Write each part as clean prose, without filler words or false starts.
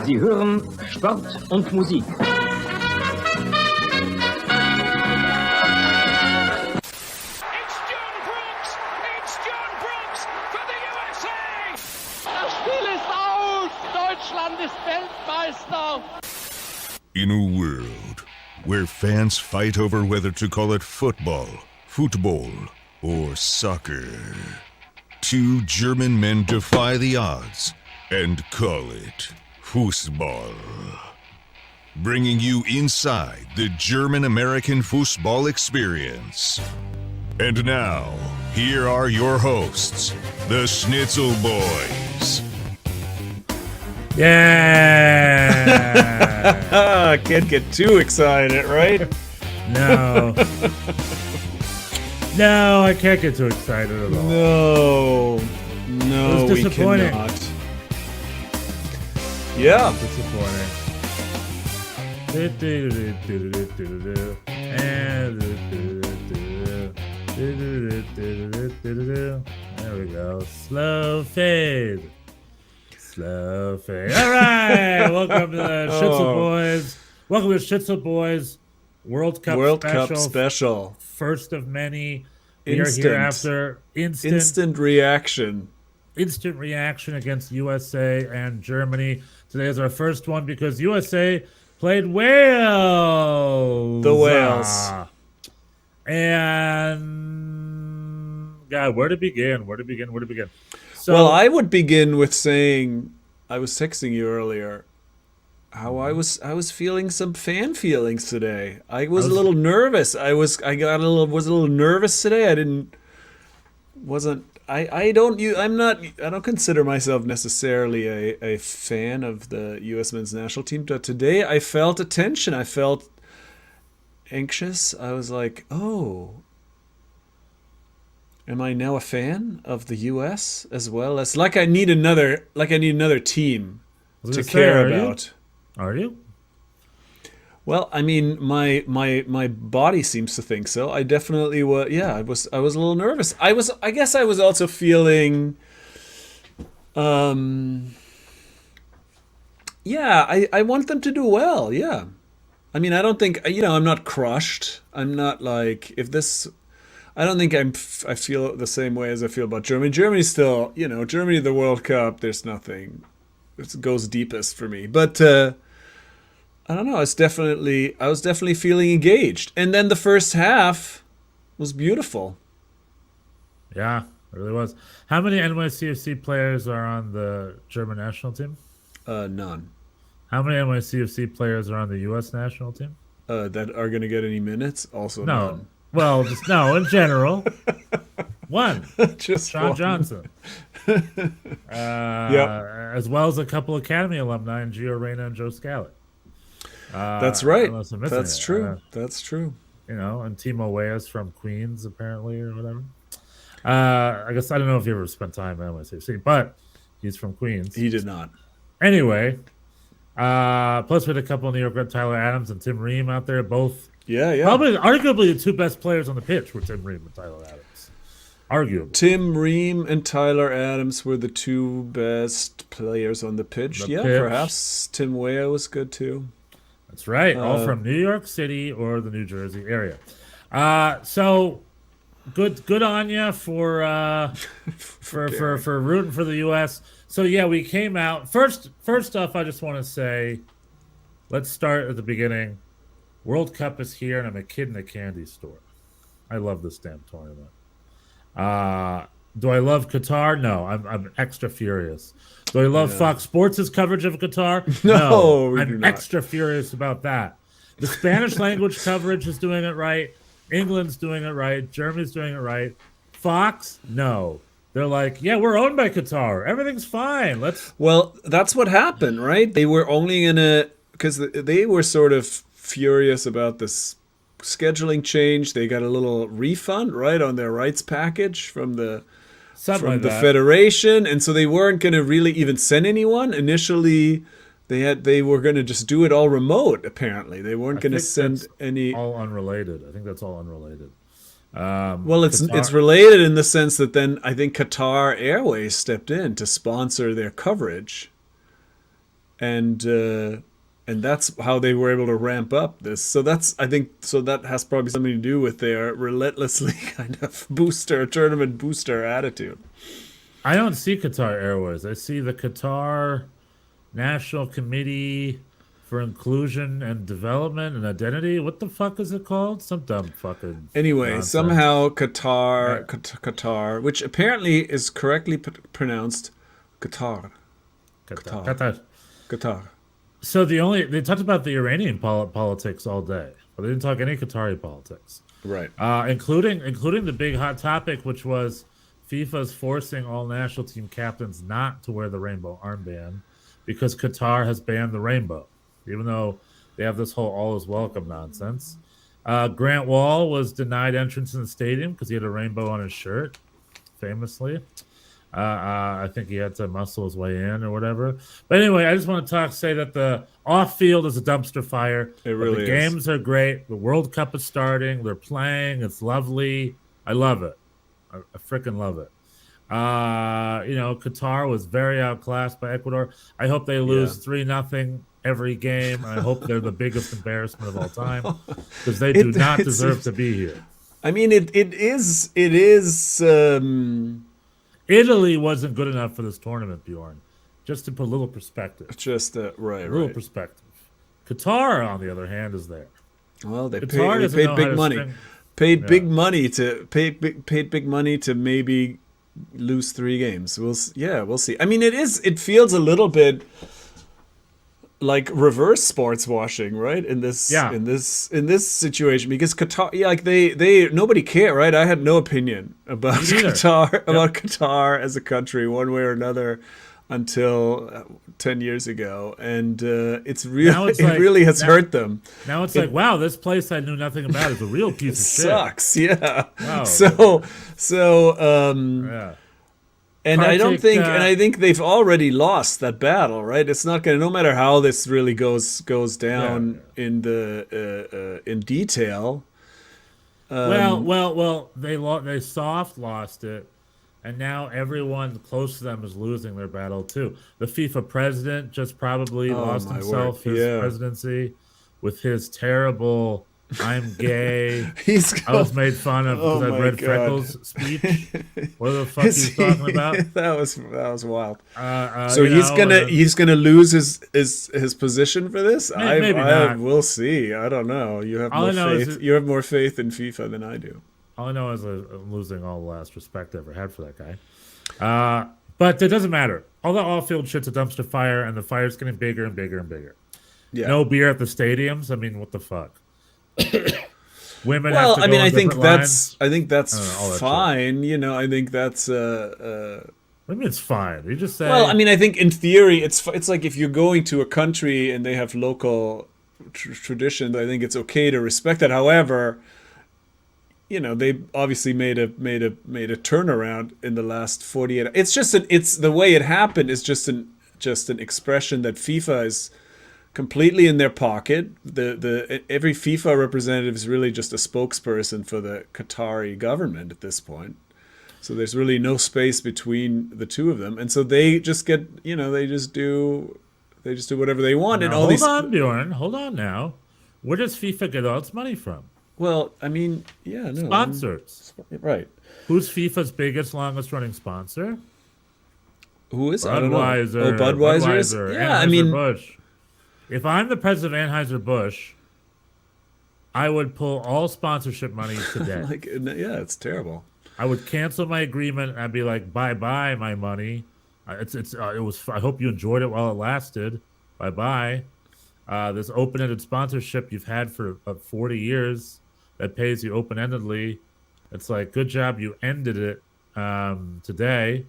Sie hören Sport und Musik. Das Spiel ist aus! Deutschland ist Weltmeister! In a world where fans fight over whether to call it football, or soccer, two German men defy the odds and call it Fußball. Bringing you inside the German-American football experience. And now, here are your hosts, the Schnitzel Boys. Yeah! Can't get too excited, right? No. No, I can't get too excited at all. No, It was we disappointing. cannot. Yeah. Disappointing. There we go. Slow fade. Slow fade. All right. Welcome to the Schnitzel Boys. Welcome to Schnitzel Boys World Cup Special. First of many. We are here after Instant reaction. instant reaction against USA and Germany. Today is our first one because USA played Wales. The Wales. And God, where to begin? So, Well, I would begin with saying, I was texting you earlier, how I was feeling some fan feelings today. I was a little nervous. I was a little nervous today. I don't consider myself necessarily a fan of the U.S. men's national team, but today I felt a tension. I felt anxious. I was like, oh, am I now a fan of the U.S. as well? As I need another team to care about. Are you? Well, I mean, my body seems to think so. I definitely was. Yeah, I was a little nervous. I guess I was also feeling. Yeah, I want them to do well. Yeah, I mean, I don't think I'm not crushed. I'm not like if this. I don't think I feel the same way as I feel about Germany. Germany's still, Germany the World Cup. There's nothing. It goes deepest for me, but. I don't know. I was definitely feeling engaged, and then the first half was beautiful. Yeah, it really was. How many NYCFC players are on the German national team? None. How many NYCFC players are on the U.S. national team? That are going to get any minutes? Also No. none. Well, just no. In general, one. Just Sean one. Johnson. As well as a couple Academy alumni in Gio Reyna and Joe Scallett. That's right. Unless I'm missing That's it. true. That's true. And Timo Weah's from Queens, apparently, or whatever. I guess I don't know if you ever spent time at NYCFC, but he's from Queens. He did not. Anyway, plus we had a couple of New York Red, Tyler Adams and Tim Ream out there, both Yeah. probably arguably the two best players on the pitch were Tim Ream and Tyler Adams. Arguably. Tim Ream and Tyler Adams were the two best players on the pitch. The pitch. Perhaps Tim Weah was good too. That's right. All from New York City or the New Jersey area. So good on you for rooting for the U.S. So yeah, we came out first off. I just want to say, let's start at the beginning. World Cup is here, and I'm a kid in a candy store. I love this damn tournament. Do I love Qatar? No, I'm extra furious. Do I love Fox Sports' coverage of Qatar? No, we do I'm not. extra furious about that. The Spanish language coverage is doing it right. England's doing it right. Germany's doing it right. Fox, no. They're like, yeah, we're owned by Qatar. Everything's fine. Well, that's what happened, right? They were only because they were sort of furious about this scheduling change. They got a little refund, right, on their rights package from the federation, and so they weren't going to really even send anyone. Initially, they were going to just do it all remote. Apparently, they weren't going to send any. All unrelated. I think that's all unrelated. Well, it's related in the sense that then I think Qatar Airways stepped in to sponsor their coverage. and that's how they were able to ramp up this. So I think that has probably something to do with their relentlessly kind of tournament booster attitude. I don't see Qatar Airways. I see the Qatar National Committee for Inclusion and Development and Identity. What the fuck is it called? Some dumb fucking. Anyway, nonsense. somehow Qatar, which apparently is correctly pronounced Qatar. Qatar. So they talked about the Iranian politics all day, but they didn't talk any Qatari politics, Right. including the big hot topic, which was FIFA's forcing all national team captains not to wear the rainbow armband because Qatar has banned the rainbow, even though they have this whole all is welcome nonsense. Grant Wall was denied entrance in the stadium because he had a rainbow on his shirt, famously. I think he had to muscle his way in or whatever. But anyway, I just want to say that the off-field is a dumpster fire. It really is. The games are great. The World Cup is starting. They're playing. It's lovely. I love it. I freaking love it. Qatar was very outclassed by Ecuador. I hope they lose 3-0 every game. I hope they're the biggest embarrassment of all time because they do not deserve to be here. I mean, it is. Italy wasn't good enough for this tournament, Bjorn. Just to put a little perspective. Right. A little perspective. Qatar, on the other hand, is there. Well, they Qatar paid big money. String... Big money to maybe lose 3 games. We'll see. I mean, it feels a little bit like reverse sports washing, right? In this situation, because Qatar, they nobody cared, right? I had no opinion about Qatar as a country, one way or another, until 10 years ago, and it really has hurt them. Now it's like, wow, this place I knew nothing about is a real piece of shit. Sucks, yeah. Wow. And I don't think, and I think they've already lost that battle, right? It's not gonna, no matter how this really goes down in detail. They soft lost it, and now everyone close to them is losing their battle too. The FIFA president just probably lost himself his presidency with his terrible "I'm gay." I was made fun of because I read Freckles' speech. What the fuck he's talking about? That was wild. So he's gonna lose his position for this. Maybe not. We'll see. I don't know. You have more faith. You have more faith in FIFA than I do. All I know is I'm losing all the last respect I ever had for that guy. But it doesn't matter. All the off-field shit's a dumpster fire, and the fire's getting bigger and bigger and bigger. Yeah. No beer at the stadiums. I mean, what the fuck? Women have to go I think that's fine. I think that's what do you mean it's fine? You just say. Well, I mean, I think in theory it's like if you're going to a country and they have local traditions, I think it's okay to respect that. However, they obviously made a turnaround in the last 48. It's just it's the way it happened is just an expression that FIFA is completely in their pocket. Every FIFA representative is really just a spokesperson for the Qatari government at this point. So there's really no space between the two of them, and so they just get they just do whatever they want. Now, hold on, Bjorn. Hold on now. Where does FIFA get all its money from? Well, I mean, sponsors. Right. Who's FIFA's biggest, longest-running sponsor? Who is? Budweiser. I don't know. Budweiser. Yeah, Anheuser-Busch. If I'm the president of Anheuser-Busch, I would pull all sponsorship money today. It's terrible. I would cancel my agreement. And I'd be like, bye-bye, my money. It was. I hope you enjoyed it while it lasted. Bye-bye. This open-ended sponsorship you've had for 40 years that pays you open-endedly. It's like, good job, you ended it today.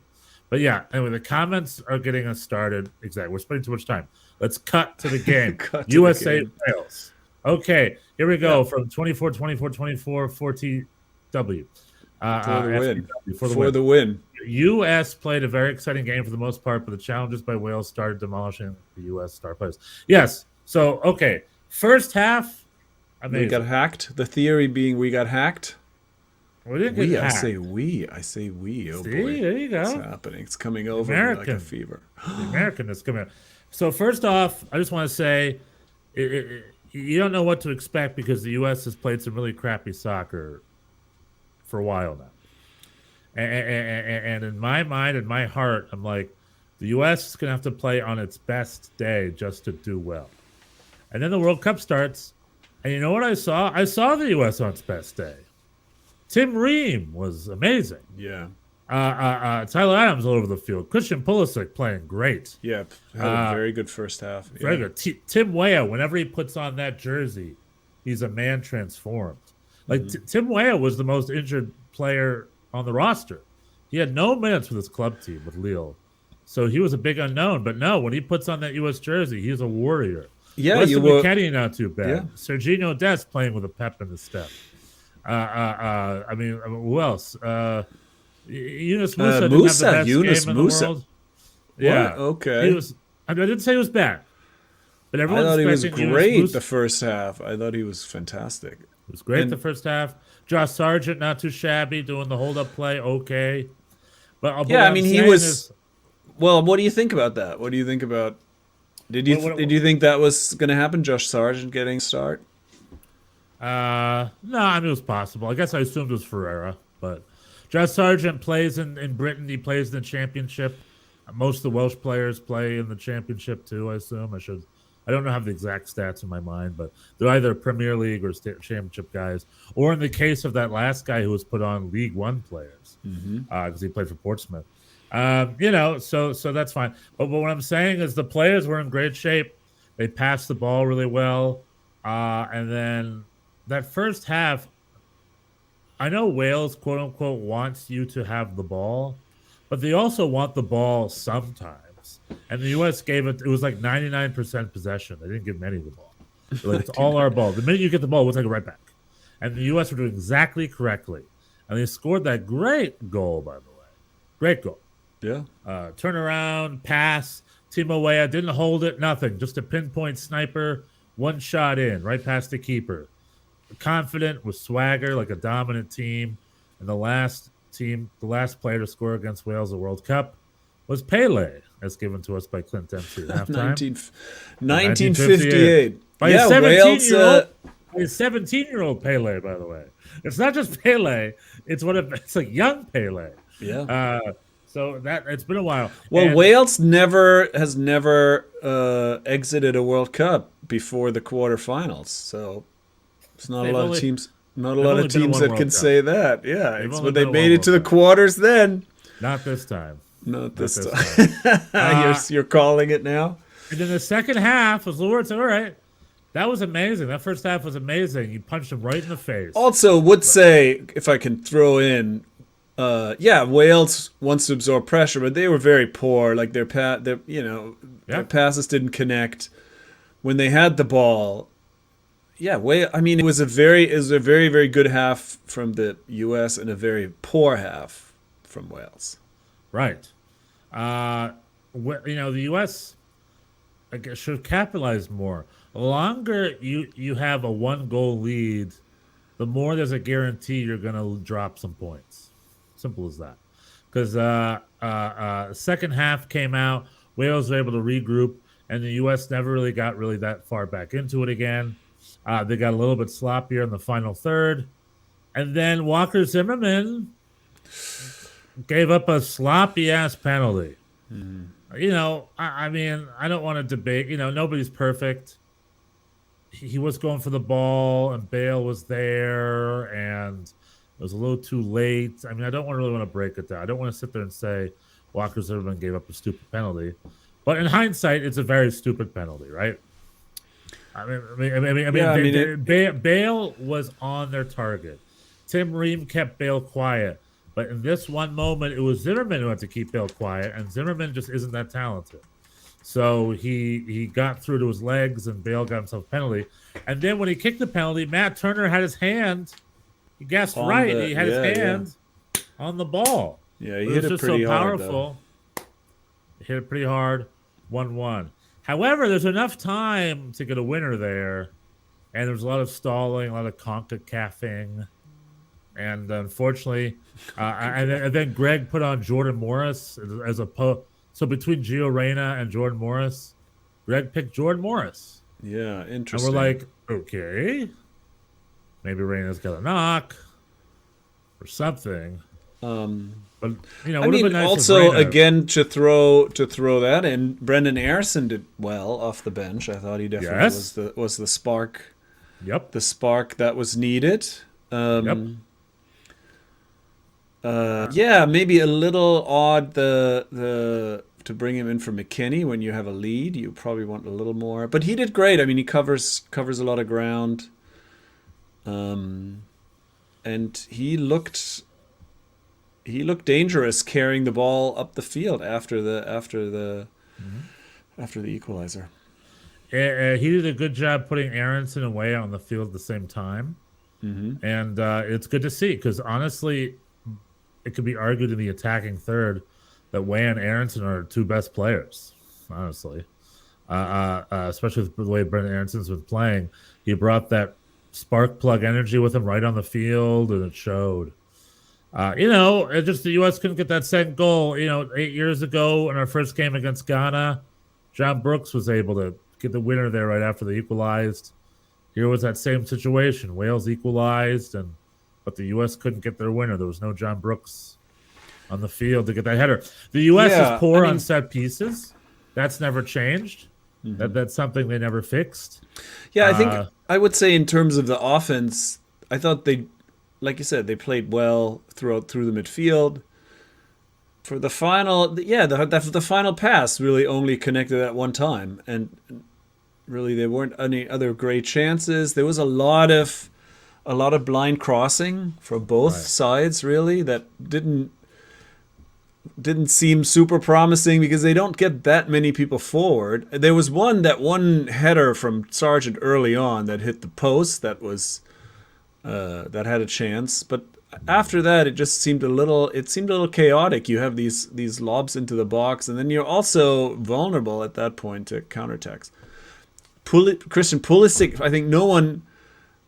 But yeah, anyway, the comments are getting us started. Exactly. We're spending too much time. Let's cut to the game. USA Wales. Okay, here we go from 24-24-24 4TW. For the win. U.S. played a very exciting game for the most part, but the challenges by Wales started demolishing the U.S. star players. Yes. So, okay. First half, amazing. We got hacked. The theory being we got hacked. We didn't get hacked. I say we. Oh, see, boy. There you go. It's happening. It's coming over me like a fever. The American is coming out. So first off, I just want to say, you don't know what to expect because the U.S. has played some really crappy soccer for a while now. And in my mind and my heart, I'm like, the U.S. is going to have to play on its best day just to do well. And then the World Cup starts, and you know what I saw? I saw the U.S. on its best day. Tim Ream was amazing. Yeah. Tyler Adams all over the field. Christian Pulisic playing great. Yeah. Had a very good first half. Very good. Tim Weah, whenever he puts on that jersey, he's a man transformed. Like Tim Weah was the most injured player on the roster. He had no minutes with his club team with Lille. So he was a big unknown. But no, when he puts on that U.S. jersey, he's a warrior. Yeah, Weston you were. McKennie not too bad. Yeah. Serginho Dest playing with a pep in his step. I mean, who else? Yunus Musa didn't have the best Yunus game in Musa. the world. Yeah, What? Okay. He was. I didn't say he was bad, but I everyone's thought he was expecting great Yunus Musa. the first half. I thought he was fantastic. It was great And- the first half. Josh Sargent not too shabby, doing the hold up play okay. But Yeah, what I I'm mean, he saying was. is- Well, what do you think about that? What do you think about? Did you think that was going to happen? Josh Sargent getting a start? no, I mean it was possible. I guess I assumed it was Ferreira, but Josh Sargent plays in Britain. He plays in the championship. Most of the Welsh players play in the championship too. I assume I don't know have the exact stats in my mind, but they're either Premier League or championship guys, or in the case of that last guy who was put on League One players because he played for Portsmouth. So that's fine. But what I'm saying is the players were in great shape. They passed the ball really well, and then that first half, I know Wales, quote unquote, wants you to have the ball, but they also want the ball sometimes. And the U.S. gave it was like 99% possession. They didn't give many of the ball. Like, it's all our ball. The minute you get the ball, we'll take it right back. And the U.S. were doing exactly correctly. And they scored that great goal, by the way. Great goal. Yeah. Turnaround, pass. Timo Weah didn't hold it, nothing. Just a pinpoint sniper, one shot in, right past the keeper. Confident with swagger, like a dominant team. And the last player to score against Wales at the World Cup was Pele, as given to us by Clint Dempsey at halftime. 1958. By Yeah, a Wales. 17-year-old Pele, by the way. It's not just Pele. It's it's like young Pele. Yeah. So it's been a while. Well, And- Wales has never exited a World Cup before the quarterfinals, so it's not a They've lot only- of teams. Not a they've lot only of been in teams one that World can Cup. say that. Yeah, They've it's only when been they in made one it to the World Cup. quarters. Then Not this time. not this this time. You're calling it now. And then the second half was Lord. All right, that was amazing. That first half was amazing. You punched him right in the face. Also, would say if I can throw in, Wales wants to absorb pressure, but they were very poor. Like their passes didn't connect when they had the ball. Yeah, I mean, it was a very very good half from the U.S. and a very poor half from Wales. Right. The U.S. I guess should capitalize more. The longer you have a 1-goal lead, the more there's a guarantee you're going to drop some points. Simple as that. Because second half came out, Wales were able to regroup, and the U.S. never really got that far back into it again. They got a little bit sloppier in the final third. And then Walker Zimmerman gave up a sloppy-ass penalty. I mean, I don't want to debate. Nobody's perfect. He was going for the ball, and Bale was there, and it was a little too late. I mean, I don't really want to break it down. I don't want to sit there and say Walker Zimmerman gave up a stupid penalty. But in hindsight, it's a very stupid penalty, right? Bale was on their target. Tim Ream kept Bale quiet. But in this one moment, it was Zimmerman who had to keep Bale quiet, and Zimmerman just isn't that talented. So he got through to his legs, and Bale got himself a penalty. And then when he kicked the penalty, Matt Turner had his hand. He guessed right. He had his hand on the ball. Yeah, he hit it pretty hard, though. He hit it pretty hard. 1-1. However, there's enough time to get a winner there, and there's a lot of stalling, a lot of CONCACAFing. And unfortunately, and then Greg put on Jordan Morris as a so between Gio Reyna and Jordan Morris, Greg picked Jordan Morris. Yeah, And interesting. we're like, okay, maybe Reyna's got a knock or something. But you know, I would have mean, been nice also if Reyna, again to throw that in, Brendan Aarson did well off the bench. I thought he definitely Yes. was the spark, Yep. the spark that was needed. Yeah, maybe a little odd the to bring him in for McKinney when you have a lead. You probably want a little more, but he did great. I mean, he covers a lot of ground, and he looked dangerous carrying the ball up the field after the equalizer. He did a good job putting Aronson and Way on the field at the same time. And it's good to see because honestly, it could be argued in the attacking third that Way and Aronson are two best players. Honestly, especially with the way Brendan Aronson's been playing, he brought that spark plug energy with him right on the field, and it showed. It just the U.S. couldn't get that second goal. 8 years ago in our first game against Ghana, John Brooks was able to get the winner there right after they equalized. Here was that same situation. Wales equalized, but the U.S. couldn't get their winner. There was no John Brooks on the field to get that header. The U.S. is poor on set pieces. That's never changed. That's something they never fixed. Yeah, I think I would say in terms of the offense, I thought they, like you said, they played well through the midfield. For the final, the final pass really only connected at one time, and really there weren't any other great chances. There was a lot of blind crossing for both sides, really, that didn't seem super promising because they don't get that many people forward. There was one header from Sargent early on that hit the post that was that had a chance, but after that it just seemed a little chaotic. You have these lobs into the box, and then you're also vulnerable at that point to counterattacks. Christian Pulisic, I think no one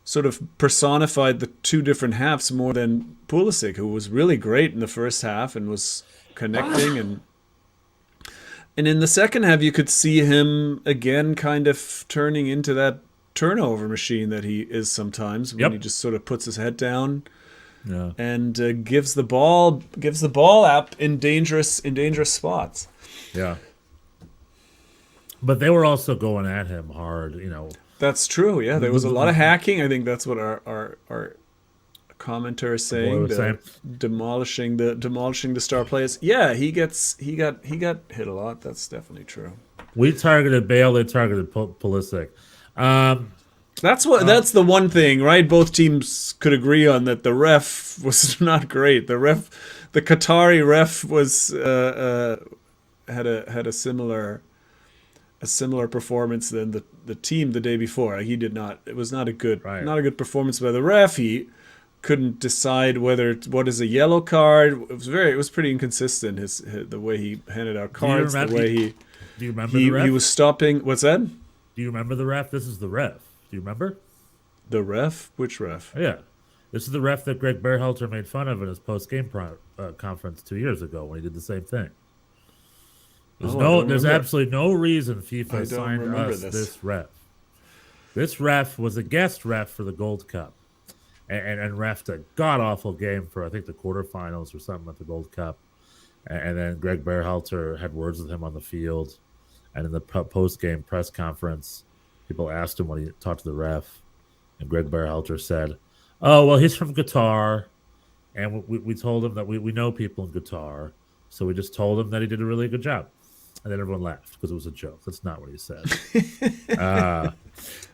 sort of personified the two different halves more than Pulisic, who was really great in the first half and was connecting, and in the second half you could see him again kind of turning into that turnover machine that he is sometimes when he just sort of puts his head down and gives the ball up in dangerous spots. Yeah. But they were also going at him hard, That's true. Yeah, there was a lot of hacking. I think that's what our commentator is saying. Demolishing the star players. Yeah, he got hit a lot. That's definitely true. We targeted Bale. They targeted Pulisic. That's the one thing, right? Both teams could agree on that. The ref was not great. The Qatari ref was had a similar performance than the team the day before. He did not. It was not a good performance by the ref. He couldn't decide what is a yellow card. It was pretty inconsistent. The way he handed out cards. Do you remember the ref? He was stopping. What's that? Do you remember the ref? This is the ref. Do you remember? The ref? Which ref? Yeah. This is the ref that Greg Berhalter made fun of in his post-game conference 2 years ago when he did the same thing. There's absolutely no reason FIFA assigned us this ref. This ref was a guest ref for the Gold Cup and refed a god-awful game for, I think, the quarterfinals or something at the Gold Cup. And then Greg Berhalter had words with him on the field. And in the post-game press conference, people asked him when he talked to the ref. And Greg Berhalter said, "Oh, well, he's from Qatar. And we told him that we know people in Qatar. So we just told him that he did a really good job." And then everyone laughed because it was a joke. That's not what he said.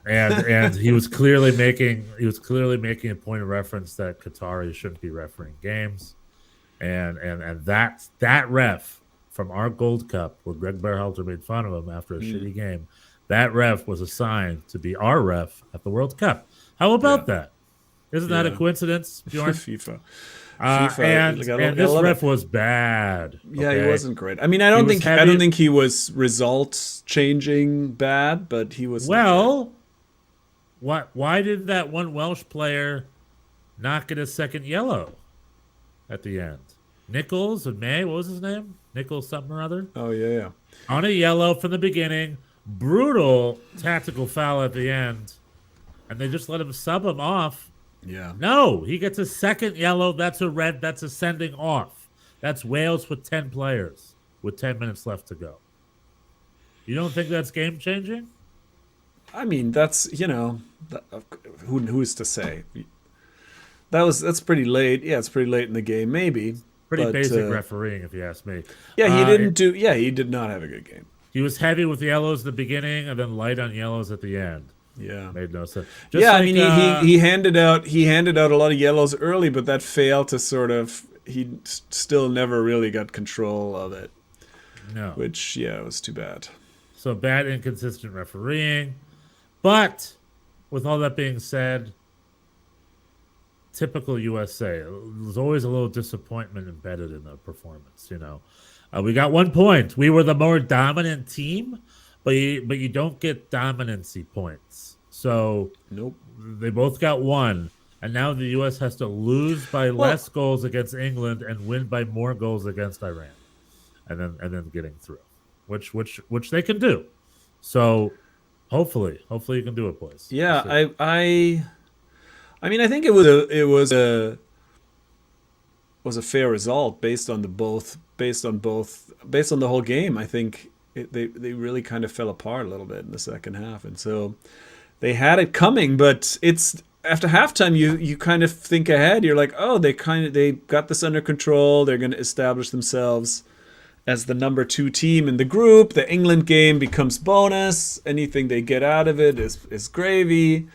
And he was clearly making a point of reference that Qataris shouldn't be refereeing games. And that ref from our Gold Cup, where Greg Berhalter made fun of him after a shitty game, that ref was assigned to be our ref at the World Cup. How about that? Isn't that a coincidence, Bjorn? FIFA. And this ref was bad. Yeah, he wasn't great. I mean, I don't think he was results changing bad, but he was. Well, why did that one Welsh player not get a second yellow at the end? Nichols and May, what was his name? Nichols something or other. Oh yeah. On a yellow from the beginning. brutal tactical foul at the end, and they just let him sub him off. Yeah. No, he gets a second yellow. That's a red. That's a sending off. That's Wales with 10 players with 10 minutes left to go. You don't think that's game changing? I mean, that's, who's to say? That's pretty late. Yeah, it's pretty late in the game, maybe. Pretty basic refereeing, if you ask me. Yeah, he did not have a good game. He was heavy with yellows at the beginning and then light on yellows at the end. Yeah, made no sense. I mean, he handed out a lot of yellows early, but that failed to sort of. He still never really got control of it. No, which it was too bad. So bad, inconsistent refereeing. But with all that being said, typical USA. There's always a little disappointment embedded in the performance. We got 1 point. We were the more dominant team. But you don't get dominancy points. So nope. They both got 1, and now the U.S. has to lose by less goals against England and win by more goals against Iran, and then getting through, which they can do. So hopefully you can do it, boys. Yeah, I mean, I think it was a fair result based on the whole game. I think. They really kind of fell apart a little bit in the second half, and so they had it coming. But it's after halftime, you kind of think ahead. You're like, oh, they got this under control. They're going to establish themselves as the number 2 team in the group. The England game becomes bonus. Anything they get out of it is gravy,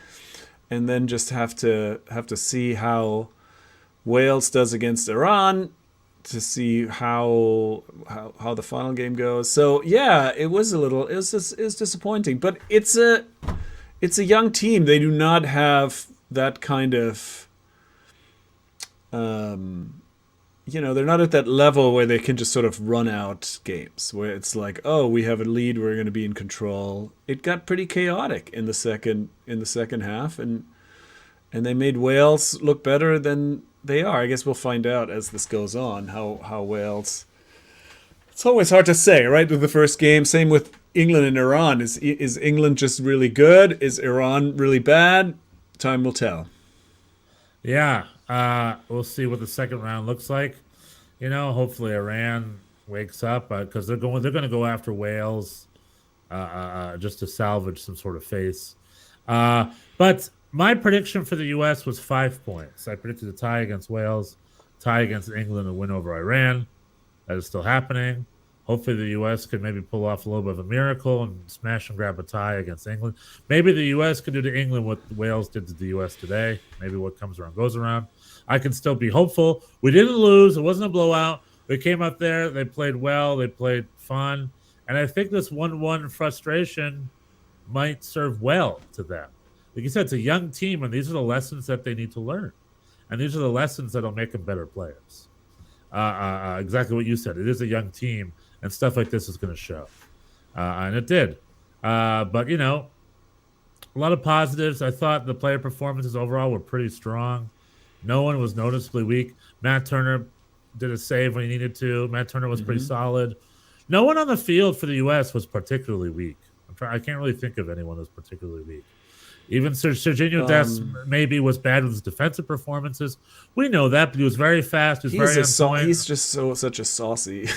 and then just have to see how Wales does against Iran, to see how the final game goes. So yeah, it was disappointing, but it's a young team. They do not have that kind of they're not at that level where they can just sort of run out games where it's like, oh, we have a lead, we're going to be in control. It got pretty chaotic in the second half, and they made Wales look better than they are. I guess we'll find out as this goes on how Wales. It's always hard to say, right? With the first game, same with England and Iran. Is England just really good? Is Iran really bad? Time will tell. Yeah, we'll see what the second round looks like. Hopefully Iran wakes up because they're going to go after Wales just to salvage some sort of face. But my prediction for the U.S. was 5 points. I predicted a tie against Wales, tie against England, and win over Iran. That is still happening. Hopefully the U.S. could maybe pull off a little bit of a miracle and smash and grab a tie against England. Maybe the U.S. could do to England what Wales did to the U.S. today. Maybe what comes around goes around. I can still be hopeful. We didn't lose. It wasn't a blowout. They came out there. They played well. They played fun. And I think this 1-1 frustration might serve well to them. Like you said, it's a young team, and these are the lessons that they need to learn. And these are the lessons that will make them better players. Exactly what you said. It is a young team, and stuff like this is going to show. And it did. But, a lot of positives. I thought the player performances overall were pretty strong. No one was noticeably weak. Matt Turner did a save when he needed to. Matt Turner was pretty solid. No one on the field for the U.S. was particularly weak. I can't really think of anyone who's particularly weak. Even Serginho Dest maybe was bad with his defensive performances. We know that, but he was very fast. He was very on point. He's just such a saucy.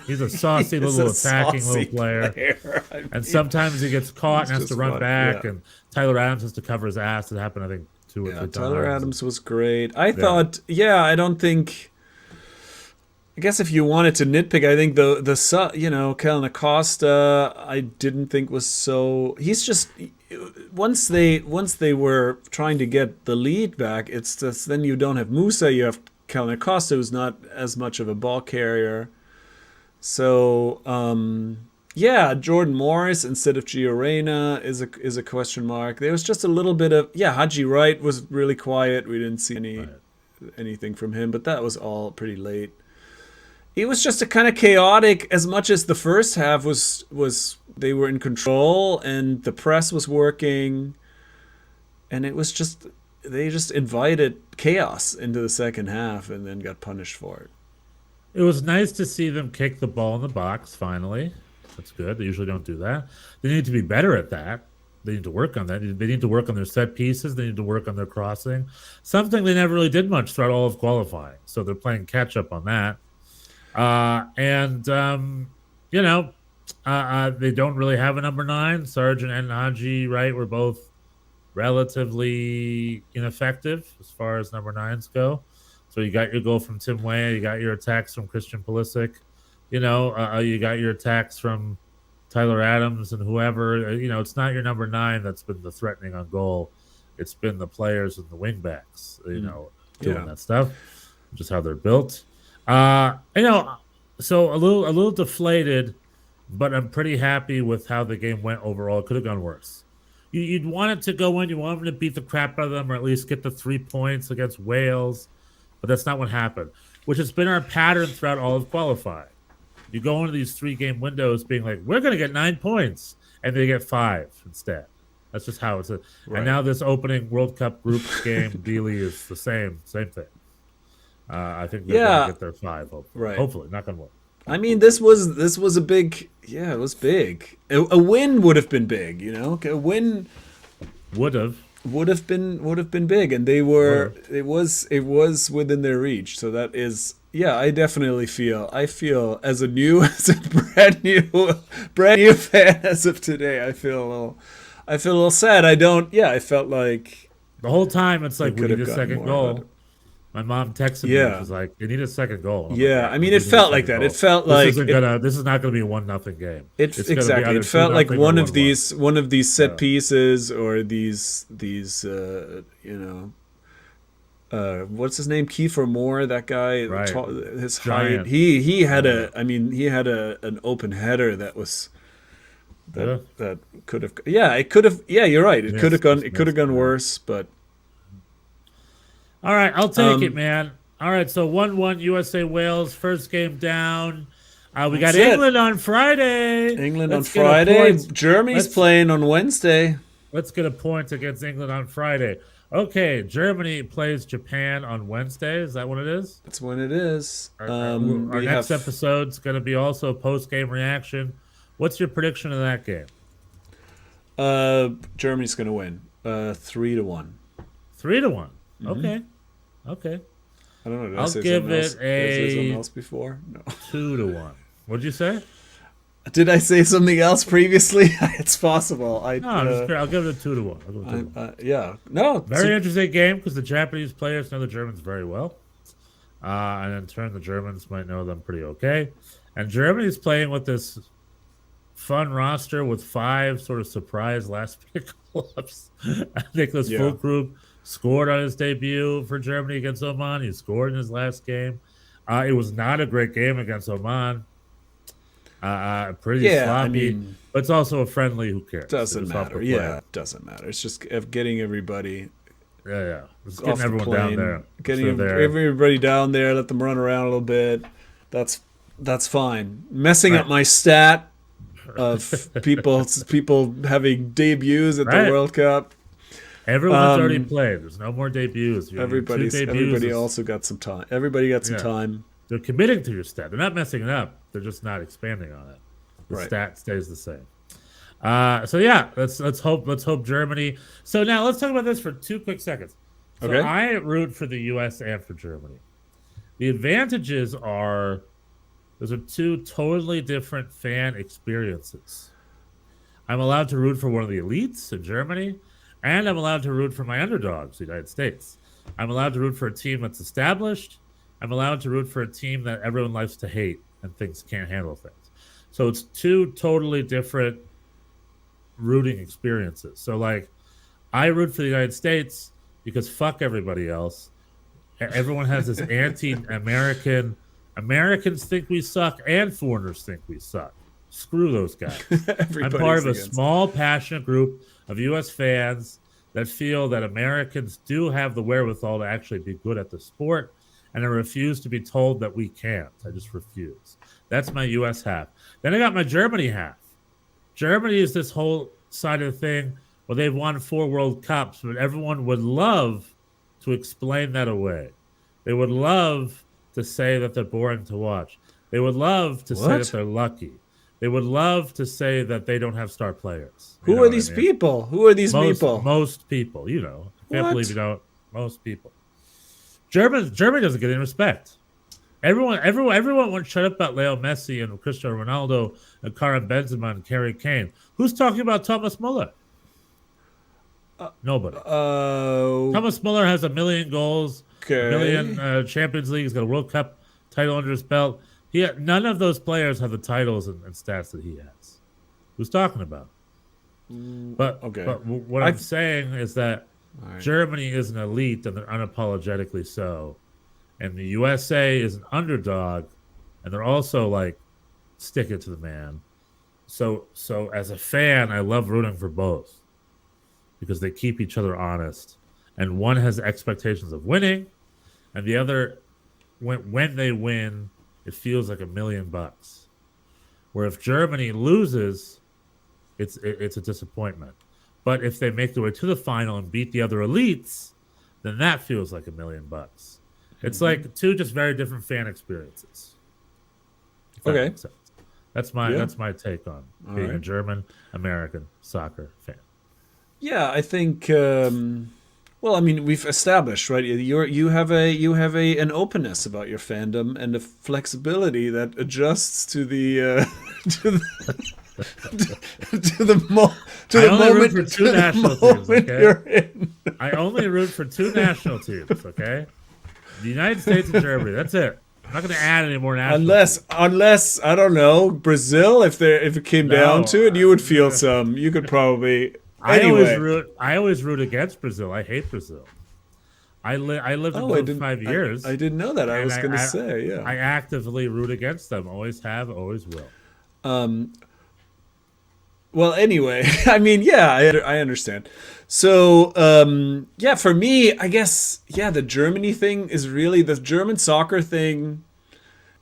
He's a saucy little attacking little player. And sometimes he gets caught and has to run back. Yeah. And Tyler Adams has to cover his ass. It happened, I think, 2 or 3 times. Tyler Adams was great. I thought, I don't think. I guess if you wanted to nitpick, I think Kellen Acosta, I didn't think was so. He's just. Once they were trying to get the lead back, it's just then you don't have Musa, you have Kellen Acosta, who's not as much of a ball carrier. So Jordan Morris instead of Gio Reyna is a question mark. There was just a little bit of Haji Wright was really quiet. We didn't see anything from him, but that was all pretty late. It was just a kind of chaotic, as much as the first half was they were in control and the press was working, and it was just they just invited chaos into the second half and then got punished for it. It was nice to see them kick the ball in the box finally. That's good. They usually don't do that. They need to be better at that. They need to work on that. They need to work on their set pieces. They need to work on their crossing. Something they never really did much throughout all of qualifying. So they're playing catch up on that. They don't really have a number 9. Sargent and Haji, right, were both relatively ineffective as far as number 9s go. So you got your goal from Tim Weah. You got your attacks from Christian Pulisic. You got your attacks from Tyler Adams and whoever. It's not your number 9 that's been the threatening on goal. It's been the players and the wingbacks, doing that stuff, which is how they're built. So a little deflated, but I'm pretty happy with how the game went overall. It could have gone worse. You'd want it to go in. You want them to beat the crap out of them or at least get the 3 points against Wales, but that's not what happened, which has been our pattern throughout all of qualifying. You go into these 3-game windows being like, we're going to get 9 points, and they get 5 instead. That's just how it's. Right. And now this opening World Cup group game, Dealey, is the same thing. I think they're going to get their 5. Hopefully. Right. Hopefully, not going to work. I mean, this was a big. Yeah, it was big. A win would have been big. A win would have been big, and they were. It was within their reach. So that is. Yeah, I definitely feel as a brand new fan as of today, I feel a little sad. I felt like the whole time it's like we need a second goal. But... My mom texted me. She was like, "You need a second goal." I mean, it felt like that. Goal. It felt like this is not gonna be a 1-0 game. Exactly. It felt like one of these set pieces or these what's his name? Kiefer Moore, that guy. Right. His Giant. height. He had an open header that was that could have. Yeah, it could have. Yeah, you're right. It could have gone. It could have gone worse, but. All right, I'll take it, man. All right, so 1-1 USA Wales, first game down. We got England on Friday. On Friday. Germany's playing on Wednesday. Let's get a point against England on Friday. Okay, Germany plays Japan on Wednesday. Is that when it is? That's when it is. Our next episode's going to be also post-game reaction. What's your prediction of that game? Germany's going to win. 3-1. 3-1. Okay. Okay. I don't know. I'll give it did I say something else before? No. 2-1. What'd you say? Did I say something else previously? It's possible. I'll give it a 2-1. Yeah. No. Very interesting game because the Japanese players know the Germans very well. And in turn, the Germans might know them pretty okay. And Germany's playing with this fun roster with 5 sort of surprise last-minute call-ups. Nicholas Füllkrug scored on his debut for Germany against Oman. He scored in his last game. It was not a great game against Oman. Pretty sloppy. But it's also a friendly. Who cares? Doesn't matter. Yeah, it doesn't matter. It's just getting everybody. Yeah. Just getting everyone down there. Getting everybody down there. Let them run around a little bit. That's fine. Messing up my stat of people having debuts at the World Cup. Everyone's already played. There's no more debuts. Everybody also got some time. Everybody got some time. They're committing to your stat. They're not messing it up. They're just not expanding on it. The stat stays the same. Let's hope Germany. So now let's talk about this for 2 quick seconds. So I root for the U.S. and for Germany. The advantages are those are 2 totally different fan experiences. I'm allowed to root for one of the elites in Germany, and I'm allowed to root for my underdogs, the United States. I'm allowed to root for a team that's established. I'm allowed to root for a team that everyone likes to hate and thinks can't handle things. So it's 2 totally different rooting experiences. So, like, I root for the United States because fuck everybody else. Everyone has this anti-American. Americans think we suck and foreigners think we suck. Screw those guys. I'm part of a small, passionate group of U.S. fans that feel that Americans do have the wherewithal to actually be good at the sport, and I refuse to be told that we can't. I just refuse. That's my U.S. half. Then I got my Germany half. Germany is this whole side of the thing where they've won 4 World Cups, but everyone would love to explain that away. They would love to say that they're boring to watch. They would love to say that they're lucky. They would love to say that they don't have star players. You Who know are what I these mean? people? Who are these people? Most people, you know. I can't What? believe you don't. Most people. Germany doesn't get any respect. Everyone wants to shut up about Leo Messi and Cristiano Ronaldo and Karim Benzema and Harry Kane. Who's talking about Thomas Muller? Nobody. Thomas Muller has 1 million goals, Okay. 1 million Champions League. He's got a World Cup title under his belt. None of those players have the titles and stats that he has. Who's talking about? But what I'm saying is that Germany is an elite and they're unapologetically so. And the USA is an underdog and they're also like stick it to the man. So as a fan, I love rooting for both because they keep each other honest. And one has expectations of winning and the other, when they win, it feels like $1 million. Where if Germany loses, it's a disappointment. But if they make their way to the final and beat the other elites, then that feels like $1 million. It's like two just very different fan experiences. Okay. That's my take on being a German American soccer fan. Yeah, I think. Well, I mean, we've established, right? You have an openness about your fandom and a flexibility that adjusts to the to the moment for two national teams. Okay? You're in. I only root for two national teams. Okay, the United States and Germany. That's it. I'm not going to add any more national. Unless I don't know, Brazil. If it came down to it, you would feel some. You could probably. Anyway. I always root against Brazil. I hate Brazil. I lived in Brazil for 5 years. I didn't know that. I was going to say, yeah. I actively root against them. Always have, always will. Well, anyway, I mean, yeah, I understand. So, yeah, for me, I guess, yeah, the Germany thing is really the German soccer thing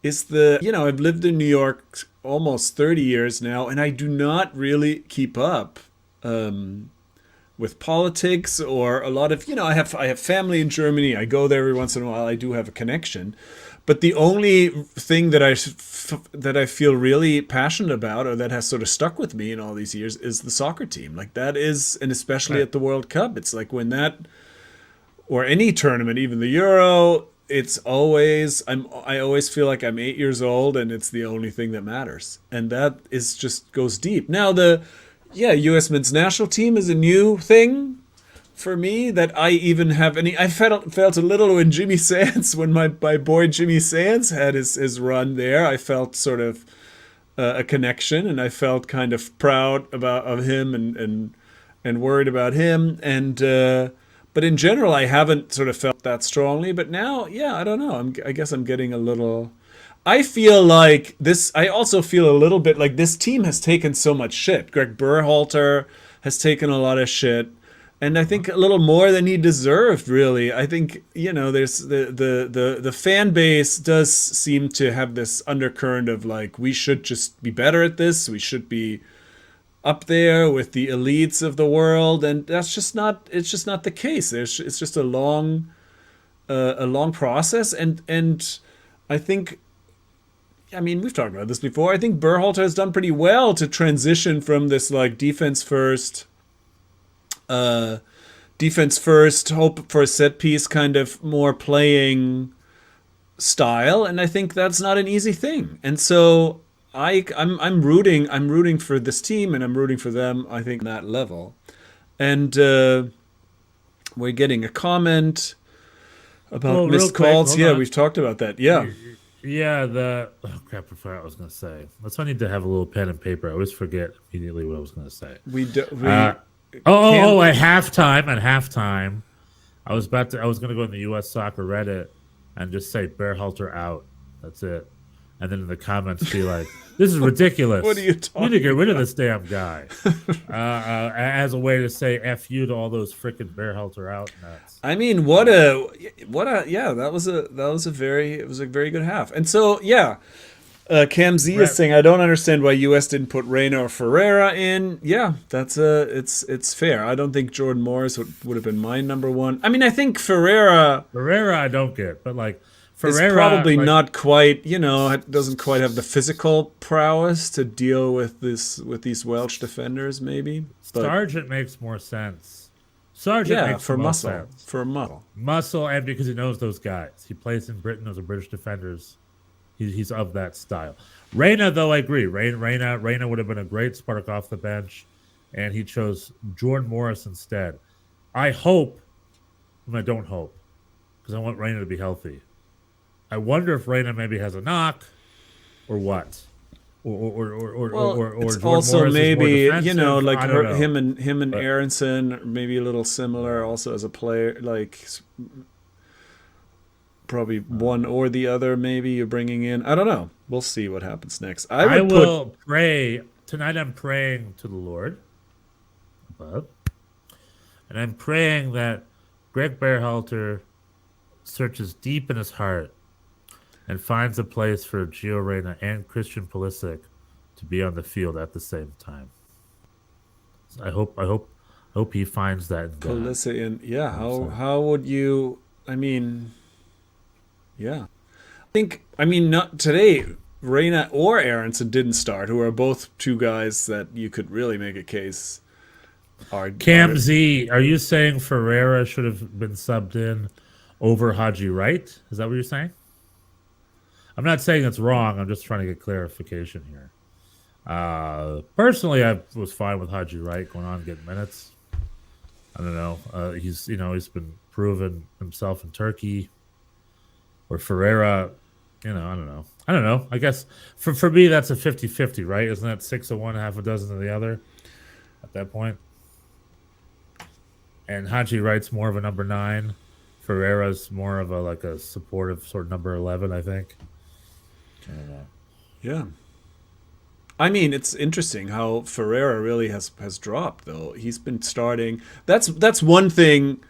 is I've lived in New York almost 30 years now, and I do not really keep up with politics or a lot of, I have family in Germany. I go there every once in a while. I do have a connection. But the only thing that I feel really passionate about or that has sort of stuck with me in all these years is the soccer team. Like that is, and especially at the World Cup, it's like when that, or any tournament, even the Euro, it's always, I always feel like I'm 8 years old and it's the only thing that matters. And that is just goes deep. Now U.S. men's national team is a new thing for me that I even have any. I felt a little when Jimmy Sands, when my boy Jimmy Sands had his run there. I felt sort of a connection, and I felt kind of proud of him and worried about him. And but in general, I haven't sort of felt that strongly. But now, yeah, I don't know. I guess I'm getting a little. I feel like this. I also feel a little bit like this team has taken so much shit. Greg Berhalter has taken a lot of shit, and I think a little more than he deserved. Really, I think there's the fan base does seem to have this undercurrent of like we should just be better at this. We should be up there with the elites of the world, and that's just not. It's just not the case. It's just a long process, and I think. I mean, we've talked about this before. I think Berhalter has done pretty well to transition from this like defense first, hope for a set piece kind of more playing style, and I think that's not an easy thing. And so I'm rooting for this team, and I'm rooting for them. I think on that level, and we're getting a comment about missed calls. Yeah, we've talked about that. Yeah. Yeah, oh crap! I forgot what I was going to say. That's why I need to have a little pen and paper. I always forget immediately what I was going to say. At halftime, I was going to go in the U.S. Soccer Reddit and just say Berhalter out. That's it. And then in the comments be like, "This is ridiculous. What are you talking? You need to get rid of this damn guy." As a way to say "f you" to all those freaking Berhalter out nuts. I mean, that was a very good half. And so Cam Z is saying, I don't understand why US didn't put Reina or Ferreira in. Yeah, it's fair. I don't think Jordan Morris would have been my number one. I mean, I think Ferreira I don't get, but like is probably not quite, it doesn't quite have the physical prowess to deal with these Welsh defenders, maybe. But, Sargent makes more sense. Sargent makes for more muscle, sense. for muscle. Muscle, and because he knows those guys. He plays in Britain, those are British defenders. He's of that style. Reina, though, I agree. Reina would have been a great spark off the bench, and he chose Jordan Morris instead. I hope, and I don't hope, because I want Reina to be healthy. I wonder if Reina maybe has a knock, or what, or it's Jordan also Morris maybe is more defensive. like I don't know. him and Aronson, maybe a little similar. Also as a player, like probably one or the other. Maybe you're bringing in. I don't know. We'll see what happens next. I will pray tonight. I'm praying to the Lord above, and I'm praying that Greg Berhalter searches deep in his heart and finds a place for Gio Reyna and Christian Pulisic to be on the field at the same time. So I hope he finds that. Pulisic and how would you? I mean, yeah, not today. Reyna or Aronson didn't start, who are both two guys that you could really make a case. Cam Z, are you saying Ferreira should have been subbed in over Haji Wright? Is that what you're saying? I'm not saying it's wrong. I'm just trying to get clarification here. Personally, I was fine with Haji Wright going on and getting minutes. I don't know. He's been proven himself in Turkey. Or Ferreira, I don't know. I guess for me that's a 50-50, right? Isn't that 6 of one, half a dozen of the other at that point? And Haji Wright's more of a number 9. Ferreira's more of a supportive sort of number 11, I think. I don't know. Yeah. I mean, it's interesting how Ferreira really has dropped, though. He's been starting. That's one thing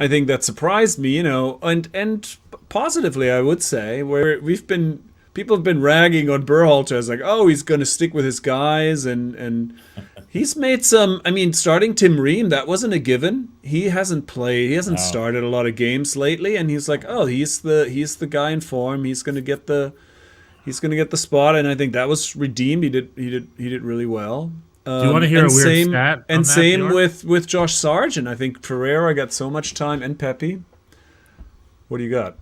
I think that surprised me, and positively, I would say, where people have been ragging on Berhalter as like, oh, he's going to stick with his guys, and he's made some. I mean, starting Tim Ream, that wasn't a given. He hasn't played. He hasn't started a lot of games lately, and he's like, oh, he's the guy in form. He's going to get the spot, and I think that was redeemed. He did really well. Do you want to hear a weird stat? And same with Josh Sargent. I think Pereira got so much time, and Pepe. What do you got?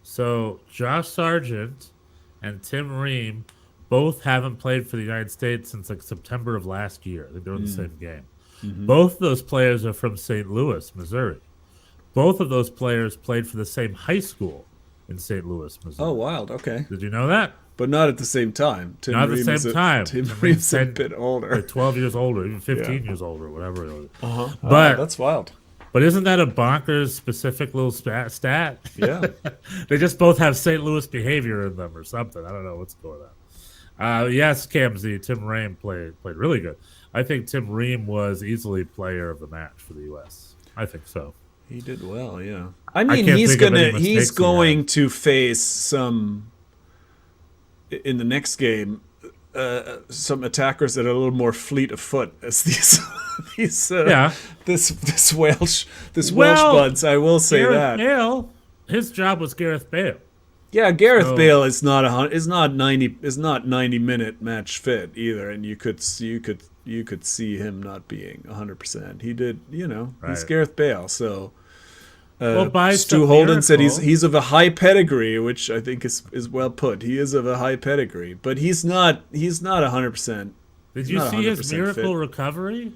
So Josh Sargent and Tim Ream both haven't played for the United States since like September of last year. I think they're in the same game. Mm-hmm. Both of those players are from St. Louis, Missouri. Both of those players played for the same high school in St. Louis, Missouri. Oh, wild. Okay. Did you know that? But not at the same time. Not at the same time. Tim Ream's a bit older. Like 12 years older, even 15 years older, whatever it is. Uh-huh. But that's wild. But isn't that a bonkers specific little stat? Yeah. They just both have St. Louis behavior in them or something. I don't know what's going on. Yes, Cam Z, Tim Ream played really good. I think Tim Ream was easily player of the match for the U.S. I think so. He did well, yeah. I mean, he's going to face some in the next game. Some attackers that are a little more fleet of foot as this Welsh buds. I will say Gareth Bale, his job was Gareth Bale. Yeah, Gareth Bale is not 90-minute match fit either, and you could see him not being 100%. He did, he's Gareth Bale. So Stu Holden said he's of a high pedigree, which I think is well put. He is of a high pedigree, but he's not 100%. Did you see his miracle recovery?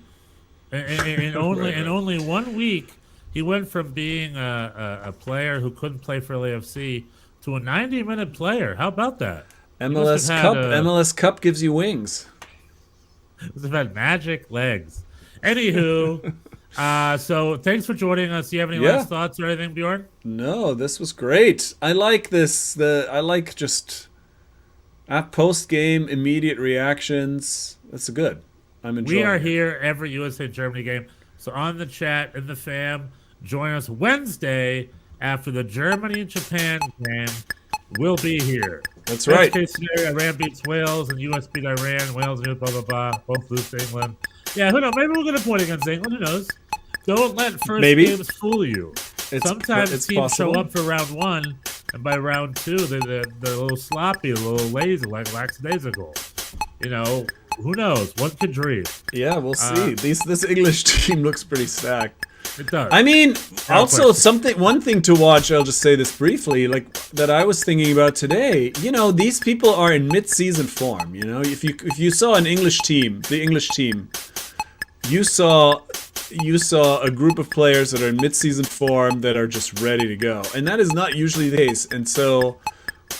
In only 1 week, he went from being a player who couldn't play for LAFC to a 90-minute player. How about that? MLS Cup gives you wings. It's about magic legs. Anywho, so thanks for joining us. Do you have any last thoughts or anything, Bjorn? No, this was great. I like this. I like just at post-game immediate reactions. That's good. I'm enjoying. We are here every USA Germany game. So on the chat in the fam, join us Wednesday after the Germany-Japan game. We'll be here. That's right. Best case scenario, Iran beats Wales and US beat Iran. Wales beat blah, blah, blah. Both lose to England. Yeah, who knows? Maybe we'll get a point against England. Who knows? Don't let first games fool you. Sometimes teams show up for round one And by round 2, they're a little sloppy, a little lazy, like lackadaisical. You know, who knows? One could dream. Yeah, we'll see. This English team looks pretty stacked. It does. I mean, also one thing to watch, I'll just say this briefly, like that I was thinking about today, you know, these people are in mid-season form, you know? If you saw an English team, the English team, you saw a group of players that are in mid-season form that are just ready to go. And that is not usually the case. And so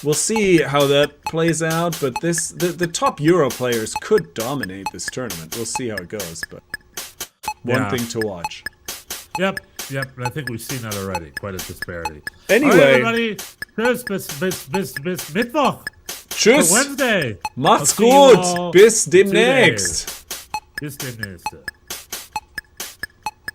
we'll see how that plays out, but the top Euro players could dominate this tournament. We'll see how it goes, but one thing to watch. Yep. And I think we've seen that already. Quite a disparity. Anyway. All right, everybody. Tschüss, bis Mittwoch. Tschüss. Wednesday. Macht's gut. Bis demnächst. Bis demnächst.